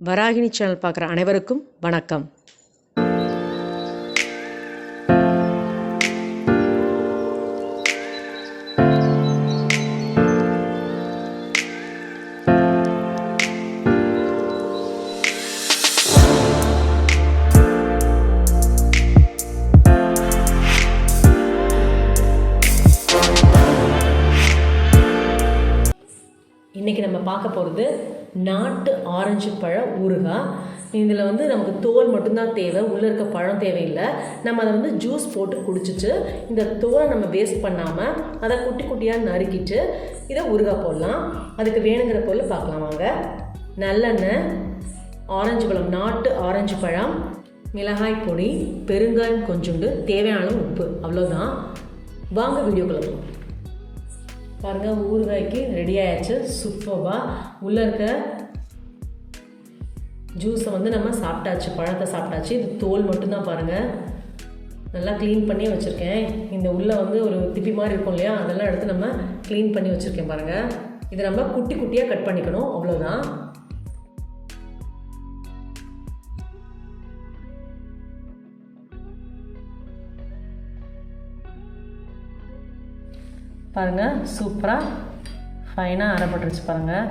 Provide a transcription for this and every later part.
Varahini channel பார்க்குற அனைவருக்கும் வணக்கம். இன்றைக்கி நம்ம பார்க்க போகிறது நாட்டு ஆரஞ்சு பழ ஊறுகாய். இதில் நமக்கு தோல் மட்டும்தான் தேவை, உள்ளே இருக்க பழம் தேவையில்லை. நம்ம அதை ஜூஸ் போட்டு குடிச்சிட்டு இந்த தோலை நம்ம வேஸ்ட் பண்ணாமல் அதை குட்டி குட்டியாக நறுக்கிட்டு இதை ஊறுகாய் போடலாம். அதுக்கு வேணுங்கிற பொருள் பார்க்கலாம் வாங்க. நல்லெண்ணெய், ஆரஞ்சு பழம், நாட்டு ஆரஞ்சு பழம், மிளகாய் பொடி, பெருங்காயம் கொஞ்சோண்டு, தேவையான அளவு உப்பு, அவ்வளோதான். வாங்க வீடியோக்குள்ள போகலாம். பாருங்கள், ஊறுகாய்க்கு ரெடி ஆகிடுச்சு. சூப்பராக உள்ளே இருக்க ஜூஸை நம்ம சாப்பிட்டாச்சு, பழத்தை சாப்பிட்டாச்சு. இது தோல் மட்டும்தான் பாருங்கள், நல்லா க்ளீன் பண்ணி வச்சுருக்கேன். இந்த உள்ளே ஒரு திப்பி மாதிரி இருக்கும் இல்லையா, அதெல்லாம் எடுத்து நம்ம க்ளீன் பண்ணி வச்சுருக்கேன் பாருங்கள். இதை நம்ம குட்டி குட்டியாக கட் பண்ணிக்கணும், அவ்வளோதான். பாருங்கள், சூப்பராக ஃபைனாக அரைப்பட்டுருச்சு பாருங்கள்.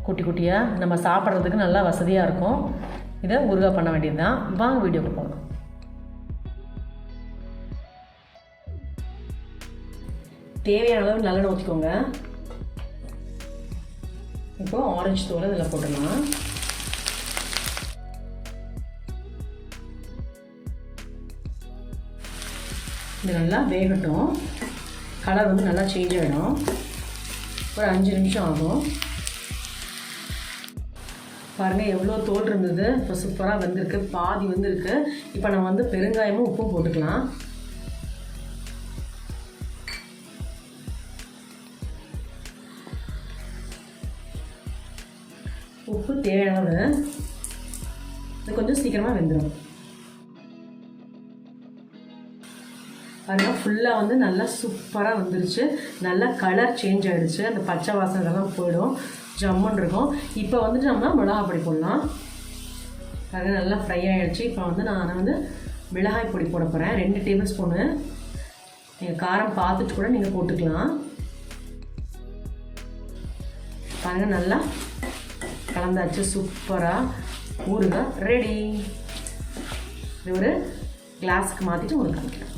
குட்டி குட்டியாக நம்ம சாப்பிட்றதுக்கு நல்லா வசதியாக இருக்கும். இதை ஊறுகாய் பண்ண வேண்டியது தான். வாங்க வீடியோக்கு போகலாம். தேவையான அளவு நல்லெண்ணெய் ஊற்றிக்கோங்க. இப்போ ஆரஞ்சு தோலை இதில் போட்டுடலாம். இது நல்லா வேகட்டும். கலர் நல்லா சேஞ்ச் ஆகிடும். ஒரு 5 நிமிஷம் ஆகும். பாருங்கள், எவ்வளோ தோல் இருந்தது, இப்போ சூப்பராக வந்திருக்கு, பாதி வந்திருக்கு. இப்போ நம்ம பெருங்காயமும் உப்பும் போட்டுக்கலாம். உப்பு தேவையானது. இது கொஞ்சம் சீக்கிரமாக வெந்துடும். அதனால் ஃபுல்லாக நல்லா சூப்பராக வந்துருச்சு. நல்லா கலர் சேஞ்ச் ஆகிடுச்சு. அந்த பச்சை வாசனைலாம் போயிடும், ஜம்முன்னு இருக்கும். இப்போ நம்ம மிளகாய் பொடி போடலாம். அது நல்லா ஃப்ரை ஆகிடுச்சு. இப்போ நான் மிளகாய் பொடி போட போகிறேன். 2 டேபிள் ஸ்பூனு. நீங்கள் காரம் பார்த்துட்டு கூட நீங்கள் போட்டுக்கலாம். பாருங்கள், நல்லா கலந்தாச்சு. சூப்பராக ஊறுகாய் ரெடி. இது ஒரு கிளாஸுக்கு மாற்றிட்டு உங்களுக்கு காமிக்கிறேன்.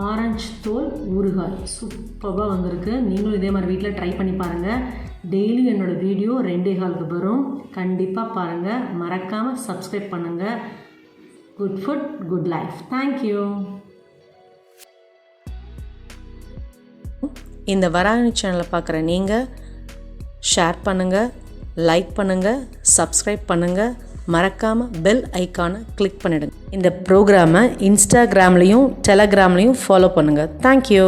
ஆரஞ்சு தோல் ஊறுகாய் சூப்பராக வந்திருக்கு. நீங்களும் இதே மாதிரி வீட்டில் ட்ரை பண்ணி பாருங்கள். டெய்லி என்னோடய வீடியோ 2:15 வரும். கண்டிப்பாக பாருங்கள். மறக்காமல் சப்ஸ்கிரைப் பண்ணுங்கள். Good food, good life. Thank you. இந்த வராகினி சேனலை பார்க்குற நீங்கள் ஷேர் பண்ணுங்கள், லைக் பண்ணுங்கள், சப்ஸ்கிரைப் பண்ணுங்கள். மறக்காமல் பெல் ஐக்கானை கிளிக் பண்ணிடுங்க. இந்த ப்ரோக்ராமை இன்ஸ்டாகிராம்லேயும் டெலகிராம்லேயும் ஃபாலோ பண்ணுங்கள். தேங்க்யூ.